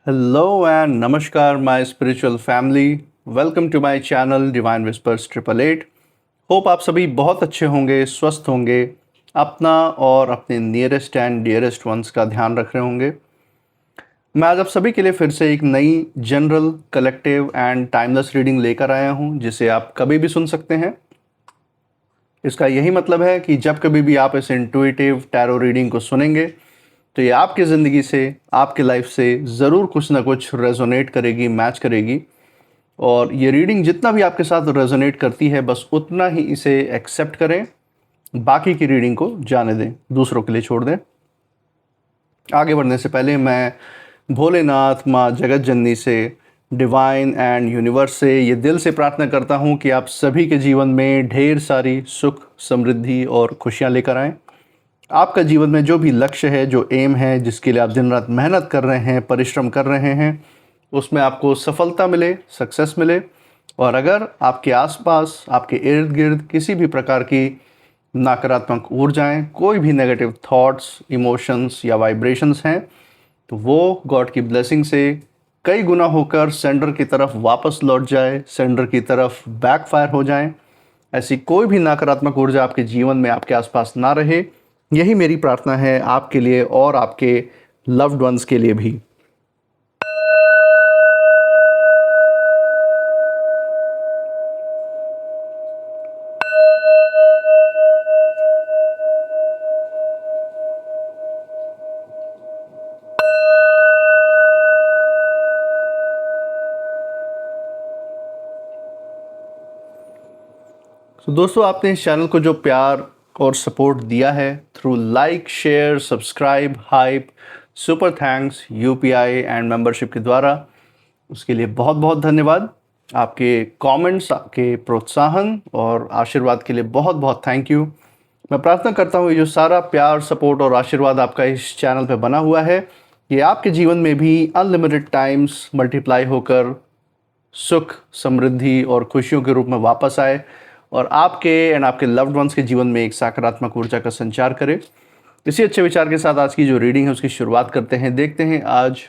Hello and namaskar, my spiritual family. Welcome to my channel Divine Whispers 888. Hope आप सभी बहुत अच्छे होंगे, स्वस्थ होंगे, अपना और अपने नियरेस्ट एंड डियरेस्ट वंस का ध्यान रख रहे होंगे। मैं आज आप सभी के लिए फिर से एक नई general, collective and timeless reading लेकर आया हूं, जिसे आप कभी भी सुन सकते हैं। इसका यही मतलब है कि जब कभी भी आप इस इंट्यूटिव टैरो रीडिंग को सुनेंगे तो ये आपकी ज़िंदगी से, आपके लाइफ से ज़रूर कुछ ना कुछ रेजोनेट करेगी, मैच करेगी। और ये रीडिंग जितना भी आपके साथ रेजोनेट करती है, बस उतना ही इसे एक्सेप्ट करें, बाकी की रीडिंग को जाने दें, दूसरों के लिए छोड़ दें। आगे बढ़ने से पहले मैं भोलेनाथ, माँ जगत जननी से, डिवाइन एंड यूनिवर्स से ये दिल से प्रार्थना करता हूँ कि आप सभी के जीवन में ढेर सारी सुख, समृद्धि और खुशियाँ लेकर आएँ। आपका जीवन में जो भी लक्ष्य है, जो एम है, जिसके लिए आप दिन रात मेहनत कर रहे हैं, परिश्रम कर रहे हैं, उसमें आपको सफलता मिले, सक्सेस मिले। और अगर आपके आसपास, आपके इर्द गिर्द किसी भी प्रकार की नकारात्मक ऊर्जाएं, कोई भी नेगेटिव थॉट्स, इमोशंस या वाइब्रेशंस हैं, तो वो गॉड की ब्लेसिंग से कई गुना होकर सेंडर की तरफ वापस लौट जाए, सेंडर की तरफ बैकफायर हो जाए। ऐसी कोई भी नकारात्मक ऊर्जा आपके जीवन में, आपके आसपास ना रहे। यही मेरी प्रार्थना है आपके लिए और आपके लव्ड वंस के लिए भी। तो दोस्तों, आपने इस चैनल को जो प्यार और सपोर्ट दिया है through like, share, subscribe, hype, super thanks, UPI and membership के द्वारा, उसके लिए बहुत बहुत धन्यवाद। आपके कमेंट्स, आपके प्रोत्साहन और आशीर्वाद के लिए बहुत बहुत थैंक यू। मैं प्रार्थना करता हूँ ये जो सारा प्यार, सपोर्ट और आशीर्वाद आपका इस चैनल पे बना हुआ है, ये आपके जीवन में भी अनलिमिटेड टाइम्स मल्टीप्लाई होकर सुख, समृद्धि और खुशियों के रूप में वापस आए और आपके एंड आपके लव्ड वंस के जीवन में एक सकारात्मक ऊर्जा का संचार करे। इसी अच्छे विचार के साथ आज की जो रीडिंग है उसकी शुरुआत करते हैं। देखते हैं आज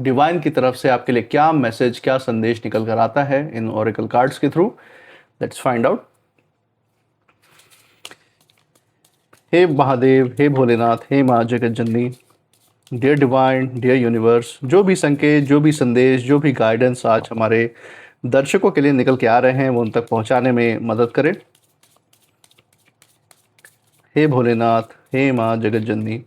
डिवाइन की तरफ से आपके लिए क्या मैसेज, क्या संदेश निकल कर आता है इन ओरेकल कार्ड्स के थ्रू। Let's find out. हे महादेव, हे भोलेनाथ, हे माँ Jagat Janani, dear divine, dear universe, जो भी संकेत, जो भी संदेश, जो भी गाइडेंस आज हमारे दर्शकों के लिए निकल के आ रहे हैं वो उन तक पहुंचाने में मदद करें। हे भोलेनाथ, हे माँ Jagat Janani,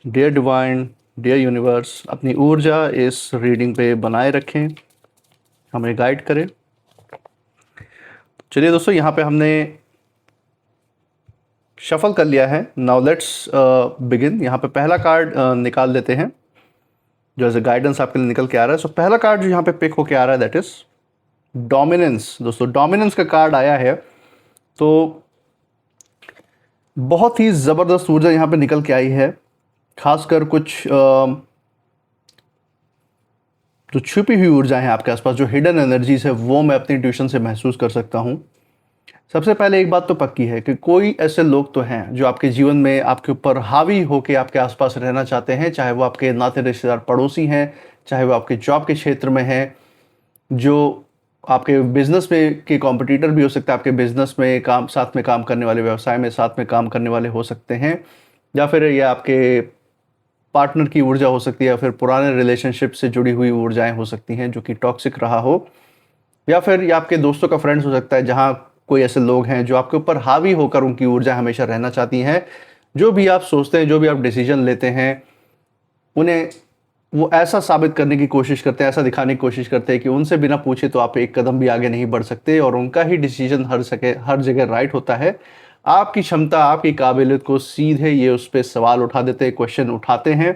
dear divine, dear universe, अपनी ऊर्जा इस रीडिंग पे बनाए रखें, हमें गाइड करें। चलिए दोस्तों, यहाँ पे हमने शफल कर लिया है। Now let's begin. यहाँ पे पहला कार्ड निकाल लेते हैं जो एज ए गाइडेंस आपके लिए निकल के आ रहा है। सो पहला कार्ड जो यहाँ पे पिक होके आ रहा है दैट इज डोमिनेंस। दोस्तों, डोमिनेंस का कार्ड आया है तो बहुत ही ज़बरदस्त ऊर्जा यहाँ पे निकल के आई है। खासकर कुछ जो छुपी हुई ऊर्जाएं हैं आपके आसपास, जो हिडन एनर्जीज है, वो मैं अपनी ट्यूशन से महसूस कर सकता हूँ। सबसे पहले एक बात तो पक्की है कि कोई ऐसे लोग तो हैं जो आपके जीवन में आपके ऊपर हावी होकर आपके आसपास रहना चाहते हैं, चाहे वो आपके नाते रिश्तेदार, पड़ोसी हैं, चाहे वो आपके जॉब के क्षेत्र में हैं, जो आपके बिजनेस में के कॉम्पिटिटर भी हो सकते हैं, आपके बिजनेस में काम, साथ में काम करने वाले, व्यवसाय में साथ में काम करने वाले हो सकते हैं, या फिर ये आपके पार्टनर की ऊर्जा हो सकती है, या फिर पुराने रिलेशनशिप से जुड़ी हुई ऊर्जाएं हो सकती हैं जो कि टॉक्सिक रहा हो, या फिर ये आपके दोस्तों का फ्रेंड्स हो सकता है, जहाँ कोई ऐसे लोग हैं जो आपके ऊपर हावी होकर उनकी ऊर्जा हमेशा रहना चाहती हैं। जो भी आप सोचते हैं, जो भी आप डिसीजन लेते हैं, उन्हें वो ऐसा साबित करने की कोशिश करते हैं, ऐसा दिखाने की कोशिश करते हैं कि उनसे बिना पूछे तो आप एक कदम भी आगे नहीं बढ़ सकते और उनका ही डिसीजन हर जगह राइट होता है। आपकी क्षमता, आपकी काबिलियत को सीधे ये उस पर सवाल उठा देते हैं, क्वेश्चन उठाते हैं,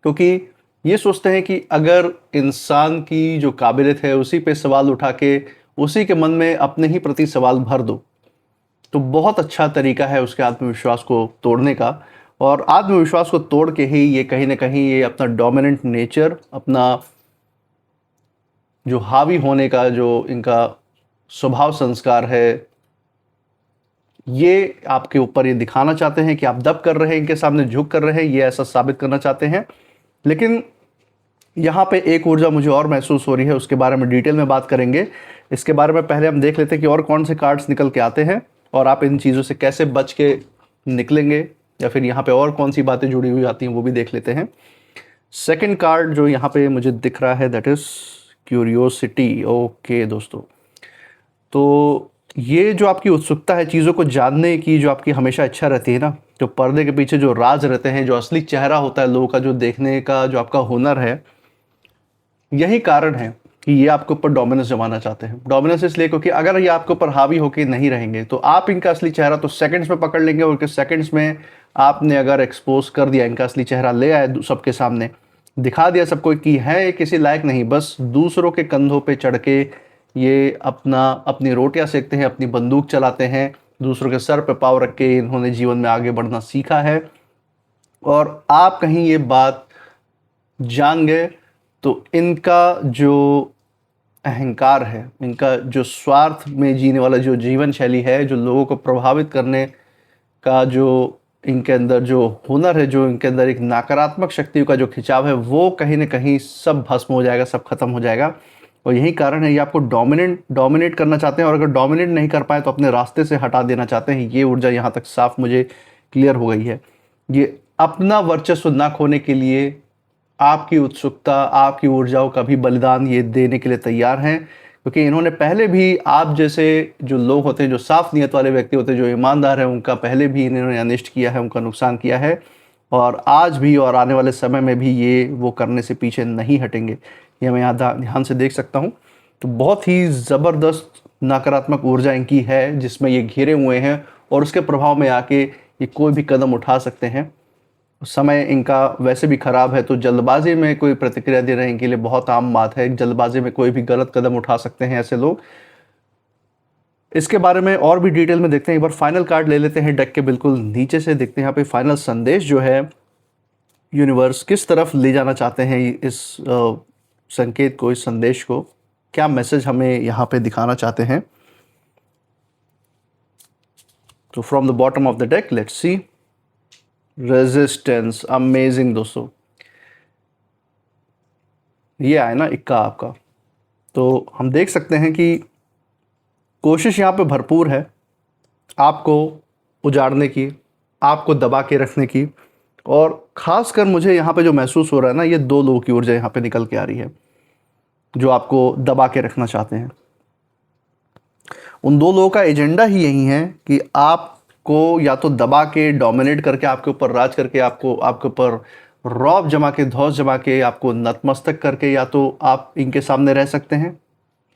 क्योंकि ये सोचते हैं कि अगर इंसान की जो काबिलियत है उसी पे सवाल उठा के उसी के मन में अपने ही प्रति सवाल भर दो तो बहुत अच्छा तरीका है उसके आत्मविश्वास को तोड़ने का। और आत्मविश्वास को तोड़ के ही ये कहीं ना कहीं ये अपना डोमिनेंट नेचर, अपना जो हावी होने का जो इनका स्वभाव संस्कार है, ये आपके ऊपर ये दिखाना चाहते हैं कि आप दब कर रहे हैं, इनके सामने झुक कर रहे हैं, ये ऐसा साबित करना चाहते हैं। लेकिन यहाँ पे एक ऊर्जा मुझे और महसूस हो रही है, उसके बारे में डिटेल में बात करेंगे। इसके बारे में पहले हम देख लेते हैं कि और कौन से कार्ड्स निकल के आते हैं और आप इन चीज़ों से कैसे बच के निकलेंगे, या फिर यहाँ पे और कौन सी बातें जुड़ी हुई आती हैं वो भी देख लेते हैं। सेकंड कार्ड जो यहाँ पे मुझे दिख रहा है दैट इज़ क्यूरियोसिटी। ओके दोस्तों, तो ये जो आपकी उत्सुकता है चीज़ों को जानने की, जो आपकी हमेशा इच्छा रहती है ना, जो पर्दे के पीछे जो राज रहते हैं, जो असली चेहरा होता है लोगों का, जो देखने का जो आपका हुनर है, यही कारण है कि ये आपके ऊपर डोमिनेंस जमाना चाहते हैं। डोमिनेंस इसलिए क्योंकि अगर ये आपके ऊपर हावी होकर नहीं रहेंगे तो आप इनका असली चेहरा तो सेकंड्स में पकड़ लेंगे, और सेकंड्स में आपने अगर एक्सपोज कर दिया, इनका असली चेहरा ले आए सबके सामने, दिखा दिया सबको कि है किसी लायक नहीं, बस दूसरों के कंधों पे चढ़ के ये अपनी रोटियां सेकते हैं, अपनी बंदूक चलाते हैं, दूसरों के सर पे पाँव रख के इन्होंने जीवन में आगे बढ़ना सीखा है। और आप कहीं ये बात जान गए तो इनका जो अहंकार है, इनका जो स्वार्थ में जीने वाला जो जीवन शैली है, जो लोगों को प्रभावित करने का जो इनके अंदर जो हुनर है, जो इनके अंदर एक नकारात्मक शक्तियों का जो खिंचाव है, वो कहीं ना कहीं सब भस्म हो जाएगा, सब खत्म हो जाएगा। और यही कारण है ये आपको डोमिनेट करना चाहते हैं, और अगर डोमिनेट नहीं कर पाए तो अपने रास्ते से हटा देना चाहते हैं। ये ऊर्जा यहाँ तक साफ मुझे क्लियर हो गई है। ये अपना वर्चस्व ना खोने के लिए आपकी उत्सुकता, आपकी ऊर्जाओं का भी बलिदान ये देने के लिए तैयार हैं, क्योंकि इन्होंने पहले भी आप जैसे जो लोग होते हैं, जो साफ नियत वाले व्यक्ति होते हैं, जो ईमानदार हैं, उनका पहले भी इन्होंने अनिष्ट किया है, उनका नुकसान किया है, और आज भी और आने वाले समय में भी ये वो करने से पीछे नहीं हटेंगे। ये मैं यहाँ ध्यान से देख सकता हूँ। तो बहुत ही ज़बरदस्त नकारात्मक ऊर्जा इनकी है जिसमें ये घिरे हुए हैं, और उसके प्रभाव में आके ये कोई भी कदम उठा सकते हैं। समय इनका वैसे भी ख़राब है, तो जल्दबाजी में कोई प्रतिक्रिया देना इनके लिए बहुत आम बात है। जल्दबाजी में कोई भी गलत कदम उठा सकते हैं ऐसे लोग। इसके बारे में और भी डिटेल में देखते हैं। एक बार फाइनल कार्ड ले लेते हैं डेक के बिल्कुल नीचे से, देखते हैं यहाँ पे फाइनल संदेश जो है यूनिवर्स किस तरफ ले जाना चाहते हैं इस संकेत को, इस संदेश को, क्या मैसेज हमें यहाँ पे दिखाना चाहते हैं। तो from the bottom of the deck let's see. Resistance, amazing दोस्तों, ये आया ना इक्का आपका। तो हम देख सकते हैं कि कोशिश यहाँ पे भरपूर है आपको उजाड़ने की, आपको दबा के रखने की, और ख़ासकर मुझे यहाँ पे जो महसूस हो रहा है ना, ये दो लोगों की ऊर्जा यहाँ पे निकल के आ रही है जो आपको दबा के रखना चाहते हैं। उन दो लोगों का एजेंडा ही यही है कि आपको या तो दबा के, डोमिनेट करके, आपके ऊपर राज करके, आपके ऊपर रौब जमा के, धौस जमा के, आपको नतमस्तक करके, या तो आप इनके सामने रह सकते हैं,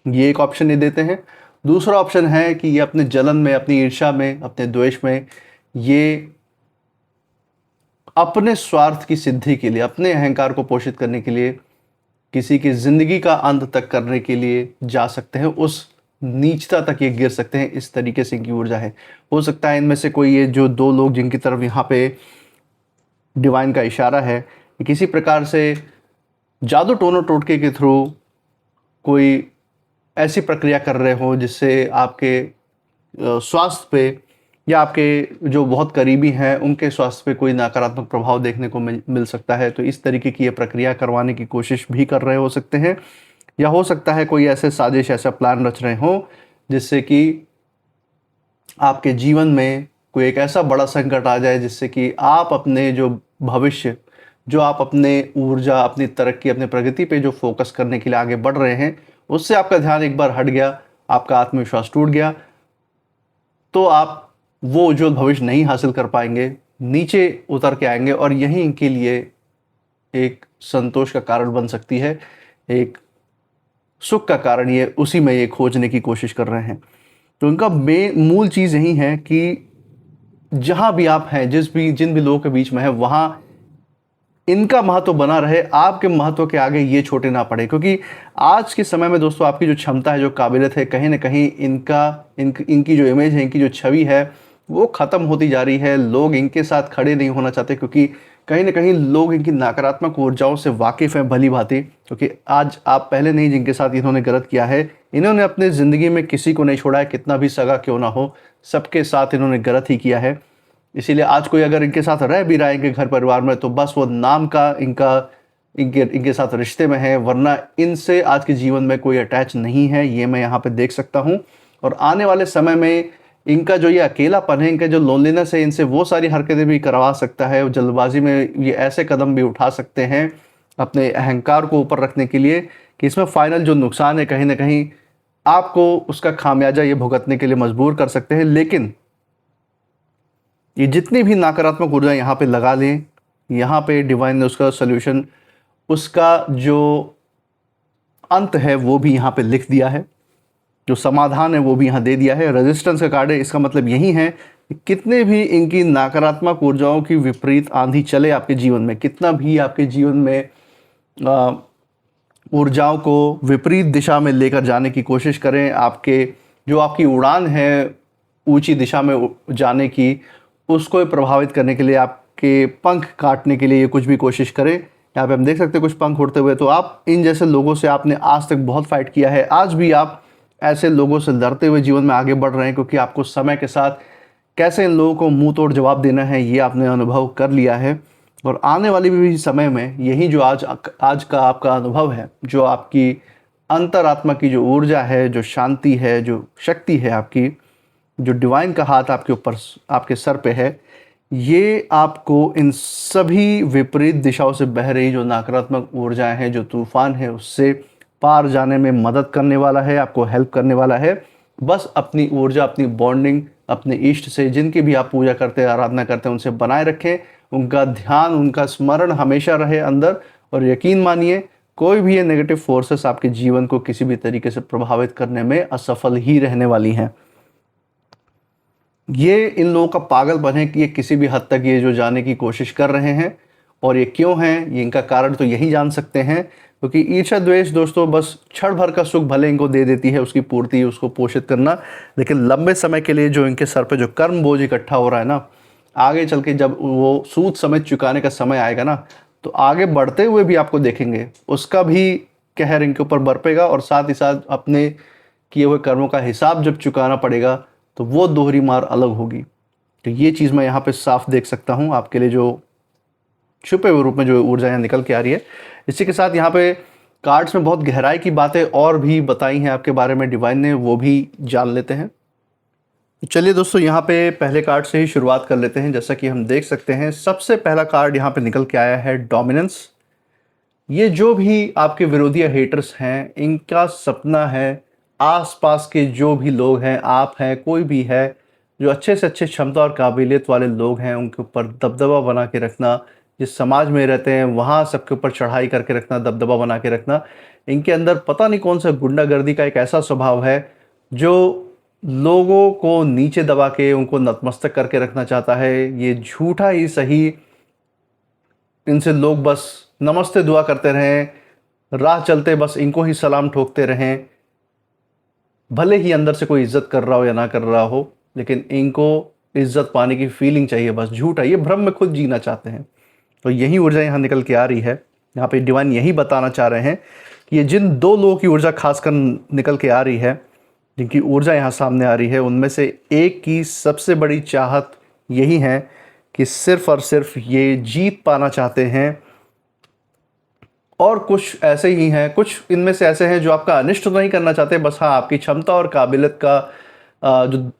ये एक ऑप्शन ये देते हैं। दूसरा ऑप्शन है कि ये अपने जलन में, अपनी ईर्ष्या में, अपने द्वेष में, ये अपने स्वार्थ की सिद्धि के लिए, अपने अहंकार को पोषित करने के लिए, किसी की ज़िंदगी का अंत तक करने के लिए जा सकते हैं, उस नीचता तक ये गिर सकते हैं। इस तरीके से इनकी ऊर्जा है। हो सकता है इनमें से कोई, ये जो दो लोग जिनकी तरफ यहाँ पे डिवाइन का इशारा है, किसी प्रकार से जादू टोनो टोटके के थ्रू कोई ऐसी प्रक्रिया कर रहे हो जिससे आपके स्वास्थ्य पे, या आपके जो बहुत करीबी हैं उनके स्वास्थ्य पे कोई नकारात्मक प्रभाव देखने को मिल सकता है। तो इस तरीके की ये प्रक्रिया करवाने की कोशिश भी कर रहे हो सकते हैं, या हो सकता है कोई ऐसे साजिश, ऐसा प्लान रच रहे हो जिससे कि आपके जीवन में कोई एक ऐसा बड़ा संकट आ जाए जिससे कि आप अपने जो भविष्य, जो आप अपने ऊर्जा, अपनी तरक्की, अपने प्रगति पे जो फोकस करने के लिए आगे बढ़ रहे हैं, उससे आपका ध्यान एक बार हट गया, आपका आत्मविश्वास टूट गया, तो आप वो उज्जवल भविष्य नहीं हासिल कर पाएंगे, नीचे उतर के आएंगे, और यही इनके लिए एक संतोष का कारण बन सकती है, एक सुख का कारण ये उसी में ये खोजने की कोशिश कर रहे हैं। तो इनका मूल चीज़ यही है कि जहाँ भी आप हैं, जिन भी लोगों के बीच में है, वहाँ इनका महत्व बना रहे, आपके महत्व के आगे ये छोटे ना पड़े। क्योंकि आज के समय में दोस्तों आपकी जो क्षमता है, जो काबिलियत है, कहीं ना कहीं इनकी जो इमेज है, इनकी जो छवि है, वो ख़त्म होती जा रही है। लोग इनके साथ खड़े नहीं होना चाहते, क्योंकि कहीं ना कहीं लोग इनकी नकारात्मक ऊर्जाओं से वाकिफ़ हैं भली भांति। क्योंकि आज आप पहले नहीं, जिनके साथ इन्होंने गलत किया है, इन्होंने अपने ज़िंदगी में किसी को नहीं छोड़ा है, कितना भी सगा क्यों ना हो, सबके साथ इन्होंने गलत ही किया है। इसीलिए आज कोई अगर इनके साथ रह भी रहा है इनके घर परिवार में, तो बस वो नाम का इनका इनके इनके साथ रिश्ते में है, वरना इनसे आज के जीवन में कोई अटैच नहीं है, ये मैं यहाँ पे देख सकता हूँ। और आने वाले समय में इनका जो ये अकेलापन है, इनका जो लोनलीनेस है, इनसे वो सारी हरकतें भी करवा सकता है। और जल्दबाजी में ये ऐसे कदम भी उठा सकते हैं अपने अहंकार को ऊपर रखने के लिए कि इसमें फाइनल जो नुकसान है कहीं ना कहीं आपको उसका खामियाजा ये भुगतने के लिए मजबूर कर सकते हैं। लेकिन ये जितनी भी नकारात्मक ऊर्जा यहाँ पे लगा लें, यहाँ पे डिवाइन ने उसका सोल्यूशन, उसका जो अंत है वो भी यहाँ पे लिख दिया है, जो समाधान है वो भी यहाँ दे दिया है। रेजिस्टेंस का कार्ड है, इसका मतलब यही है कि कितने भी इनकी नकारात्मक ऊर्जाओं की विपरीत आंधी चले आपके जीवन में, कितना भी आपके जीवन में ऊर्जाओं को विपरीत दिशा में लेकर जाने की कोशिश करें, आपके जो आपकी उड़ान है ऊंची दिशा में जाने की, उसको प्रभावित करने के लिए, आपके पंख काटने के लिए ये कुछ भी कोशिश करें। यहाँ पे हम देख सकते हैं कुछ पंख उड़ते हुए। तो आप इन जैसे लोगों से आपने आज तक बहुत फाइट किया है, आज भी आप ऐसे लोगों से लड़ते हुए जीवन में आगे बढ़ रहे हैं, क्योंकि आपको समय के साथ कैसे इन लोगों को मुंह तोड़ जवाब देना है ये आपने अनुभव कर लिया है। और आने वाले भी समय में यही जो आज का आपका अनुभव है, जो आपकी अंतरात्मा की जो ऊर्जा है, जो शांति है, जो शक्ति है आपकी, जो डिवाइन का हाथ आपके ऊपर आपके सर पे है, ये आपको इन सभी विपरीत दिशाओं से बह रही जो नकारात्मक ऊर्जाएं हैं, जो तूफान है, उससे पार जाने में मदद करने वाला है, आपको हेल्प करने वाला है। बस अपनी ऊर्जा, अपनी बॉन्डिंग अपने इष्ट से, जिनकी भी आप पूजा करते हैं, आराधना करते हैं, उनसे बनाए रखें। उनका ध्यान, उनका स्मरण हमेशा रहे अंदर। और यकीन मानिए कोई भी ये नेगेटिव फोर्सेस आपके जीवन को किसी भी तरीके से प्रभावित करने में असफल ही रहने वाली हैं। ये इन लोगों का पागलपन है कि ये किसी भी हद तक ये जो जाने की कोशिश कर रहे हैं। और ये क्यों हैं, ये इनका कारण तो यही जान सकते हैं, क्योंकि ईर्ष्या द्वेष दोस्तों बस क्षण भर का सुख भले इनको दे देती है, उसकी पूर्ति, उसको पोषित करना, लेकिन लंबे समय के लिए जो इनके सर पे जो कर्म बोझ इकट्ठा हो रहा है ना, आगे चल के जब वो सूद समेत चुकाने का समय आएगा ना, तो आगे बढ़ते हुए भी आपको देखेंगे उसका भी कहर इनके ऊपर बरपेगा। और साथ ही साथ अपने किए हुए कर्मों का हिसाब जब चुकाना पड़ेगा तो वो दोहरी मार अलग होगी। तो ये चीज़ मैं यहाँ पे साफ देख सकता हूँ आपके लिए, जो छुपे हुए रूप में जो ऊर्जा यहाँ निकल के आ रही है। इसी के साथ यहाँ पे कार्ड्स में बहुत गहराई की बातें और भी बताई हैं आपके बारे में डिवाइन ने, वो भी जान लेते हैं। चलिए दोस्तों, यहाँ पे पहले कार्ड से ही शुरुआत कर लेते हैं। जैसा कि हम देख सकते हैं सबसे पहला कार्ड यहाँ पे निकल के आया है डोमिनेंस। ये जो भी आपके विरोधी हेटर्स हैं, इनका सपना है आसपास के जो भी लोग हैं, आप हैं, कोई भी है, जो अच्छे से अच्छे क्षमता और काबिलियत वाले लोग हैं, उनके ऊपर दबदबा बना के रखना। जिस समाज में रहते हैं वहाँ सबके ऊपर चढ़ाई करके रखना, दबदबा बना के रखना। इनके अंदर पता नहीं कौन सा गुंडागर्दी का एक ऐसा स्वभाव है जो लोगों को नीचे दबा के उनको नतमस्तक करके रखना चाहता है। ये झूठा ही सही, इनसे लोग बस नमस्ते दुआ करते रहें, राह चलते बस इनको ही सलाम ठोकते रहें, भले ही अंदर से कोई इज्जत कर रहा हो या ना कर रहा हो, लेकिन इनको इज्जत पाने की फीलिंग चाहिए, बस झूठा, ये भ्रम में खुद जीना चाहते हैं। तो यही ऊर्जा यहाँ निकल के आ रही है। यहाँ पे डिवाइन यही बताना चाह रहे हैं कि ये जिन दो लोगों की ऊर्जा खासकर निकल के आ रही है, जिनकी ऊर्जा यहाँ सामने आ रही है, उनमें से एक की सबसे बड़ी चाहत यही है कि सिर्फ और सिर्फ ये जीत पाना चाहते हैं। और कुछ ऐसे ही हैं, कुछ इनमें से ऐसे हैं जो आपका अनिष्ट तो नहीं करना चाहते, बस हाँ आपकी क्षमता और काबिलियत का जो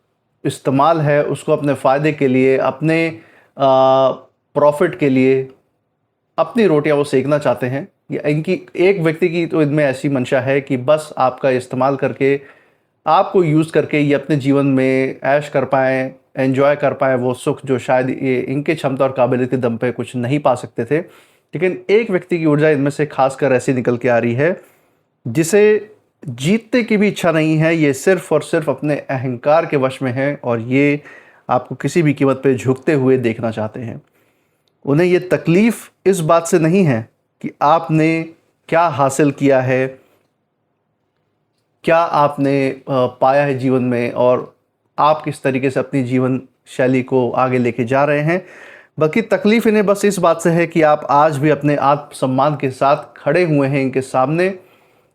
इस्तेमाल है उसको अपने फ़ायदे के लिए, अपने प्रॉफिट के लिए, अपनी रोटियां वो सेकना चाहते हैं। या इनकी एक व्यक्ति की तो इनमें ऐसी मंशा है कि बस आपका इस्तेमाल करके, आपको यूज़ करके ये अपने जीवन में ऐश कर पाएँ, एंजॉय कर पाएँ वो सुख जो शायद ये इनके क्षमता और काबिलियत के दम पे कुछ नहीं पा सकते थे। लेकिन एक व्यक्ति की ऊर्जा इनमें से खासकर ऐसी निकल के आ रही है जिसे जीतने की भी इच्छा नहीं है, ये सिर्फ और सिर्फ अपने अहंकार के वश में है और ये आपको किसी भी कीमत पे झुकते हुए देखना चाहते हैं। उन्हें ये तकलीफ़ इस बात से नहीं है कि आपने क्या हासिल किया है, क्या आपने पाया है जीवन में और आप किस तरीके से अपनी जीवन शैली को आगे लेके जा रहे हैं, बल्कि तकलीफ़ इन्हें बस इस बात से है कि आप आज भी अपने आत्मसम्मान के साथ खड़े हुए हैं इनके सामने,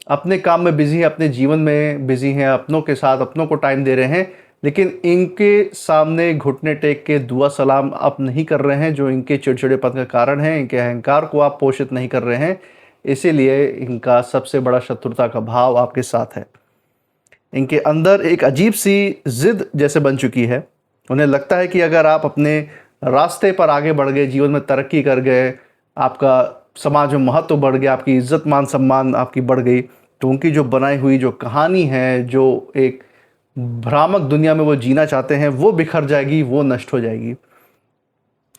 अपने काम में बिज़ी हैं, अपने जीवन में बिज़ी हैं, अपनों के साथ अपनों को टाइम दे रहे हैं, लेकिन इनके सामने घुटने टेक के दुआ सलाम आप नहीं कर रहे हैं, जो इनके चिड़चिड़ेपन का कारण है। इनके अहंकार को आप पोषित नहीं कर रहे हैं, इसीलिए इनका सबसे बड़ा शत्रुता का भाव आपके साथ है। इनके अंदर एक अजीब सी जिद जैसे बन चुकी है। उन्हें लगता है कि अगर आप अपने रास्ते पर आगे बढ़ गए, जीवन में तरक्की कर गए, आपका समाज में महत्व बढ़ गया, आपकी इज्जत मान सम्मान आपकी बढ़ गई, तो उनकी जो बनाई हुई जो कहानी है, जो एक भ्रामक दुनिया में वो जीना चाहते हैं, वो बिखर जाएगी, वो नष्ट हो जाएगी।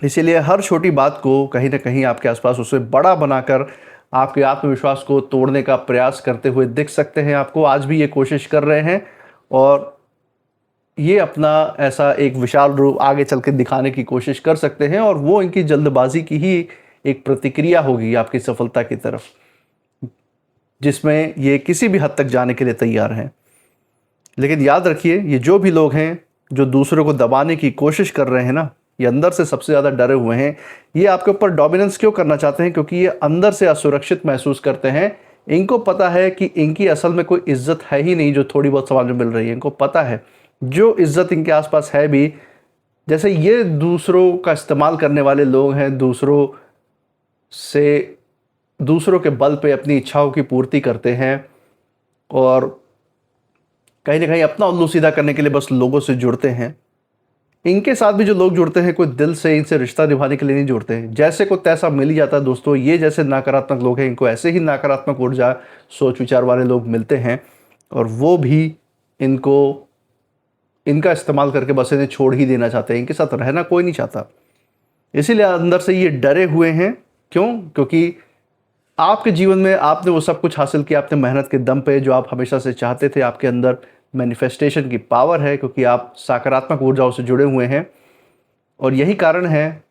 इसीलिए हर छोटी बात को कहीं ना कहीं आपके आसपास उसे बड़ा बनाकर आपके आत्मविश्वास को तोड़ने का प्रयास करते हुए दिख सकते हैं। आपको आज भी ये कोशिश कर रहे हैं और ये अपना ऐसा एक विशाल रूप आगे चल के दिखाने की कोशिश कर सकते हैं, और वो इनकी जल्दबाजी की ही एक प्रतिक्रिया होगी आपकी सफलता की तरफ, जिसमें ये किसी भी हद तक जाने के लिए तैयार हैं। लेकिन याद रखिए, ये जो भी लोग हैं जो दूसरों को दबाने की कोशिश कर रहे हैं ना, ये अंदर से सबसे ज़्यादा डरे हुए हैं। ये आपके ऊपर डोमिनेंस क्यों करना चाहते हैं? क्योंकि ये अंदर से असुरक्षित महसूस करते हैं। इनको पता है कि इनकी असल में कोई इज्जत है ही नहीं जो थोड़ी बहुत समाज में मिल रही है। इनको पता है जो इज्जत इनके आसपास है भी, जैसे ये दूसरों का इस्तेमाल करने वाले लोग हैं, दूसरों के बल पे अपनी इच्छाओं की पूर्ति करते हैं, और कहीं ना कहीं अपना उल्लू सीधा करने के लिए बस लोगों से जुड़ते हैं। इनके साथ भी जो लोग जुड़ते हैं, कोई दिल से इनसे रिश्ता निभाने के लिए नहीं जुड़ते हैं। जैसे को तैसा मिल ही जाता है दोस्तों। ये जैसे नकारात्मक लोग हैं, इनको ऐसे ही नकारात्मक ऊर्जा सोच विचार वाले लोग मिलते हैं, और वो भी इनका इस्तेमाल करके बस इन्हें छोड़ ही देना चाहते हैं। इनके साथ रहना कोई नहीं चाहता। इसीलिए अंदर से ये डरे हुए हैं। क्यों? क्योंकि आपके जीवन में आपने वो सब कुछ हासिल किया, आपने मेहनत के दम पे, जो आप हमेशा से चाहते थे। आपके अंदर मैनिफेस्टेशन की पावर है, क्योंकि आप सकारात्मक ऊर्जाओं से जुड़े हुए हैं, और यही कारण है।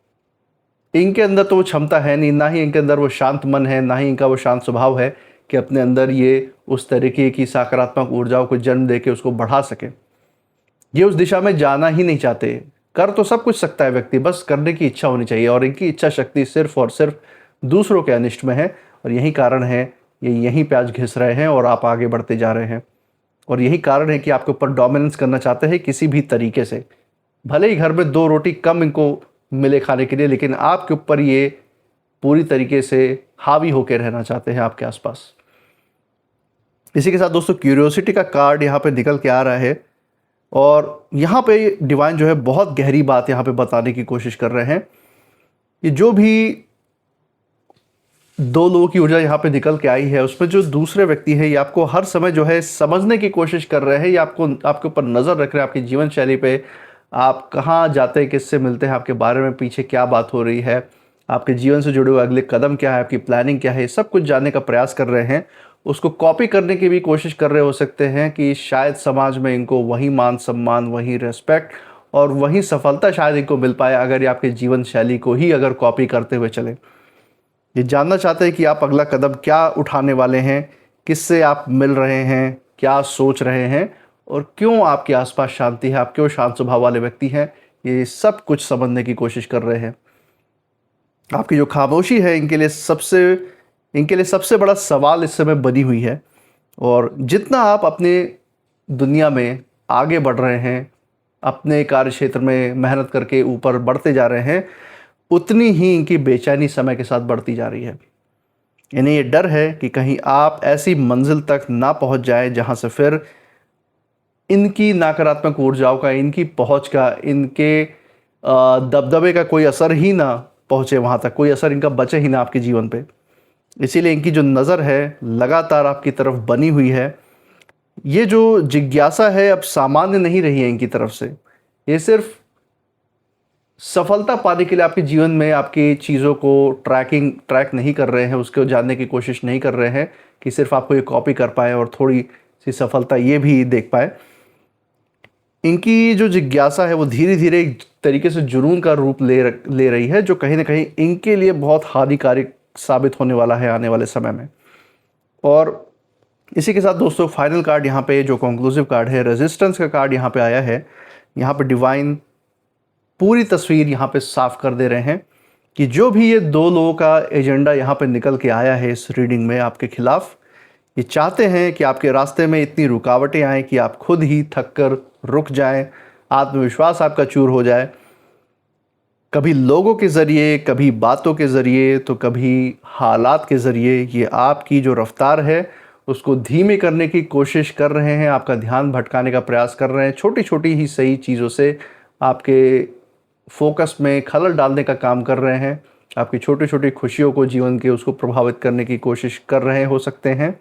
इनके अंदर तो वो क्षमता है नहीं, ना ही इनके अंदर वो शांत मन है, ना ही इनका वो शांत स्वभाव है कि अपने अंदर ये उस तरीके की सकारात्मक ऊर्जाओं को जन्म दे के उसको बढ़ा सके। ये उस दिशा में जाना ही नहीं चाहते। कर तो सब कुछ सकता है व्यक्ति, बस करने की इच्छा होनी चाहिए, और इनकी इच्छा शक्ति सिर्फ और सिर्फ दूसरों के अनिष्ट में है। और यही कारण है ये यहीं पे आज घिस रहे हैं और आप आगे बढ़ते जा रहे हैं। और यही कारण है कि आपके ऊपर डोमिनेंस करना चाहते हैं किसी भी तरीके से। भले ही घर में 2 रोटी कम इनको मिले खाने के लिए, लेकिन आपके ऊपर ये पूरी तरीके से हावी होकर रहना चाहते हैं आपके आसपास। इसी के साथ दोस्तों, क्यूरियोसिटी का कार्ड यहाँ पे निकल के आ रहा है, और यहाँ पे डिवाइन जो है बहुत गहरी बात यहाँ पे बताने की कोशिश कर रहे हैं। ये जो भी 2 लोगों की ऊर्जा यहाँ पे निकल के आई है, उसमें जो दूसरे व्यक्ति है, ये आपको हर समय जो है समझने की कोशिश कर रहे हैं। ये आपके ऊपर नज़र रख रहे हैं, आपकी जीवन शैली पे, आप कहाँ जाते हैं, किससे मिलते हैं, आपके बारे में पीछे क्या बात हो रही है, आपके जीवन से जुड़े हुए अगले कदम क्या है, आपकी प्लानिंग क्या है, सब कुछ जानने का प्रयास कर रहे हैं। उसको कॉपी करने की भी कोशिश कर रहे हो सकते हैं कि शायद समाज में इनको वही मान सम्मान, वही रेस्पेक्ट और वही सफलता शायद इनको मिल पाए, अगर ये आपके जीवन शैली को ही अगर कॉपी करते हुए चले। ये जानना चाहते हैं कि आप अगला कदम क्या उठाने वाले हैं, किससे आप मिल रहे हैं, क्या सोच रहे हैं, और क्यों आपके आसपास शांति है, आप क्यों शांत स्वभाव वाले व्यक्ति हैं। ये सब कुछ समझने की कोशिश कर रहे हैं। आपकी जो खामोशी है इनके लिए सबसे बड़ा सवाल इस समय बनी हुई है। और जितना आप अपने दुनिया में आगे बढ़ रहे हैं, अपने कार्य क्षेत्र में मेहनत करके ऊपर बढ़ते जा रहे हैं, उतनी ही इनकी बेचैनी समय के साथ बढ़ती जा रही है। इन्हें ये डर है कि कहीं आप ऐसी मंजिल तक ना पहुंच जाए जहां से फिर इनकी नकारात्मक ऊर्जाओं का, इनकी पहुंच का, इनके दबदबे का कोई असर ही ना पहुंचे, वहां तक कोई असर इनका बचे ही ना आपके जीवन पे। इसीलिए इनकी जो नज़र है लगातार आपकी तरफ बनी हुई है। ये जो जिज्ञासा है अब सामान्य नहीं रही है इनकी तरफ से। ये सिर्फ सफलता पाने के लिए आपके जीवन में आपकी चीज़ों को ट्रैक नहीं कर रहे हैं, उसको जानने की कोशिश नहीं कर रहे हैं कि सिर्फ आपको ये कॉपी कर पाए और थोड़ी सी सफलता ये भी देख पाए। इनकी जो जिज्ञासा है वो धीरे धीरे एक तरीके से जुनून का रूप ले रही है, जो कहीं ना कहीं इनके लिए बहुत हानिकारक साबित होने वाला है आने वाले समय में। और इसी के साथ दोस्तों, फाइनल कार्ड यहाँ पे जो कंक्लूसिव कार्ड है, रेजिस्टेंस का कार्ड यहाँ पे आया है। यहाँ पे डिवाइन पूरी तस्वीर यहाँ पे साफ कर दे रहे हैं कि जो भी ये 2 लोगों का एजेंडा यहाँ पे निकल के आया है इस रीडिंग में आपके खिलाफ, ये चाहते हैं कि आपके रास्ते में इतनी रुकावटें आएँ कि आप खुद ही थक कर रुक जाएं, आत्मविश्वास आपका चूर हो जाए, कभी लोगों के ज़रिए, कभी बातों के ज़रिए, तो कभी हालात के ज़रिए ये आपकी जो रफ़्तार है उसको धीमे करने की कोशिश कर रहे हैं, आपका ध्यान भटकाने का प्रयास कर रहे हैं। छोटी छोटी ही सही चीज़ों से आपके फोकस में खलल डालने का काम कर रहे हैं, आपकी छोटी छोटी खुशियों को जीवन के उसको प्रभावित करने की कोशिश कर रहे हो सकते हैं।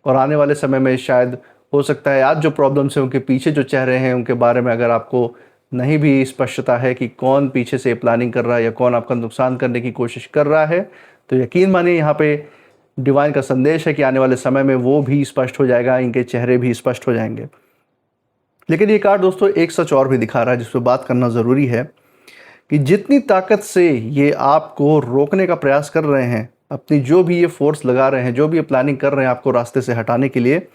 और आने वाले समय में शायद हो सकता है आज जो प्रॉब्लम्स हैं उनके पीछे जो चेहरे हैं उनके बारे में अगर आपको नहीं भी स्पष्टता है कि कौन पीछे से प्लानिंग कर रहा है या कौन आपका नुकसान करने की कोशिश कर रहा है, तो यकीन मानिए यहाँ पे डिवाइन का संदेश है कि आने वाले समय में वो भी स्पष्ट हो जाएगा, इनके चेहरे भी स्पष्ट हो जाएंगे। लेकिन ये कार्ड दोस्तों एक सच और भी दिखा रहा है जिस पर बात करना ज़रूरी है कि जितनी ताकत से ये आपको रोकने का प्रयास कर रहे हैं, अपनी जो भी ये फोर्स लगा रहे हैं, जो भी ये प्लानिंग कर रहे हैं आपको रास्ते से हटाने के लिए,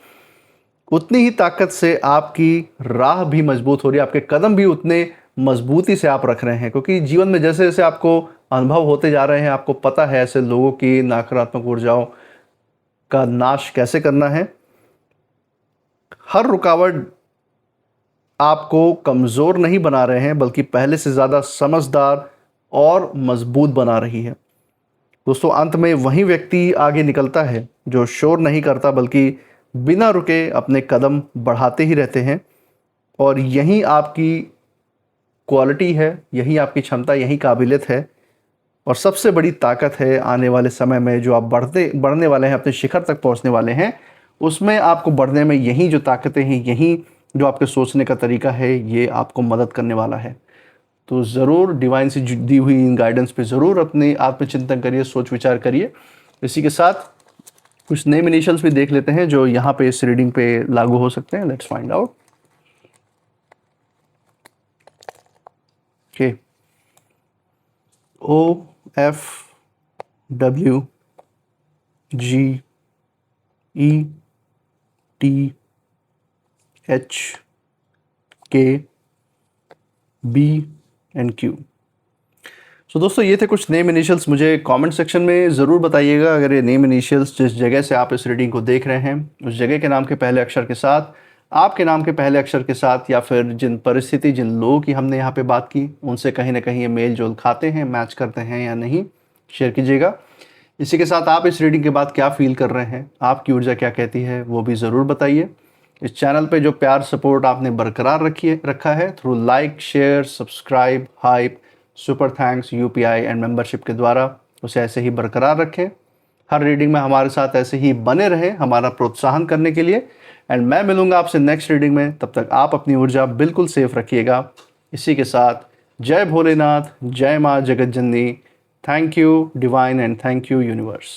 उतनी ही ताकत से आपकी राह भी मजबूत हो रही है, आपके कदम भी उतने मजबूती से आप रख रहे हैं। क्योंकि जीवन में जैसे जैसे आपको अनुभव होते जा रहे हैं, आपको पता है ऐसे लोगों की नकारात्मक ऊर्जाओं का नाश कैसे करना है। हर रुकावट आपको कमज़ोर नहीं बना रहे हैं बल्कि पहले से ज़्यादा समझदार और मजबूत बना रही है। दोस्तों अंत में वही व्यक्ति आगे निकलता है जो शोर नहीं करता बल्कि बिना रुके अपने कदम बढ़ाते ही रहते हैं। और यही आपकी क्वालिटी है, यही आपकी क्षमता, यही काबिलियत है और सबसे बड़ी ताकत है आने वाले समय में जो आप बढ़ने वाले हैं, अपने शिखर तक पहुंचने वाले हैं, उसमें आपको बढ़ने में यही जो ताकतें हैं, यही जो आपके सोचने का तरीका है, ये आपको मदद करने वाला है। तो ज़रूर डिवाइन से दी हुई इन गाइडेंस पे ज़रूर अपने आत्मचिंतन करिए, सोच विचार करिए। इसी के साथ कुछ नेम इनिशियल्स भी देख लेते हैं जो यहाँ पे इस रीडिंग पे लागू हो सकते हैं। Let's find out. Okay, O F W G E T H K B and Q। सो दोस्तों ये थे कुछ नेम इनिशियल्स। मुझे कमेंट सेक्शन में ज़रूर बताइएगा अगर ये नेम इनिशियल्स जिस जगह से आप इस रीडिंग को देख रहे हैं उस जगह के नाम के पहले अक्षर के साथ, आपके नाम के पहले अक्षर के साथ, या फिर जिन परिस्थिति, जिन लोगों की हमने यहाँ पे बात की उनसे कहीं ना कहीं ये मेल जोल खाते हैं, मैच करते हैं या नहीं, शेयर कीजिएगा। इसी के साथ आप इस रीडिंग के बाद क्या फील कर रहे हैं, आपकी ऊर्जा क्या कहती है, वो भी ज़रूर बताइए। इस चैनल पे जो प्यार सपोर्ट आपने बरकरार रखा है through like, share, subscribe, hype, super thanks, UPI and membership के द्वारा, उसे ऐसे ही बरकरार रखें। हर रीडिंग में हमारे साथ ऐसे ही बने रहें हमारा प्रोत्साहन करने के लिए। एंड मैं मिलूंगा आपसे नेक्स्ट रीडिंग में, तब तक आप अपनी ऊर्जा बिल्कुल सेफ रखिएगा। इसी के साथ जय भोलेनाथ, जय माँ Jagat Janani. Thank you divine and thank you universe.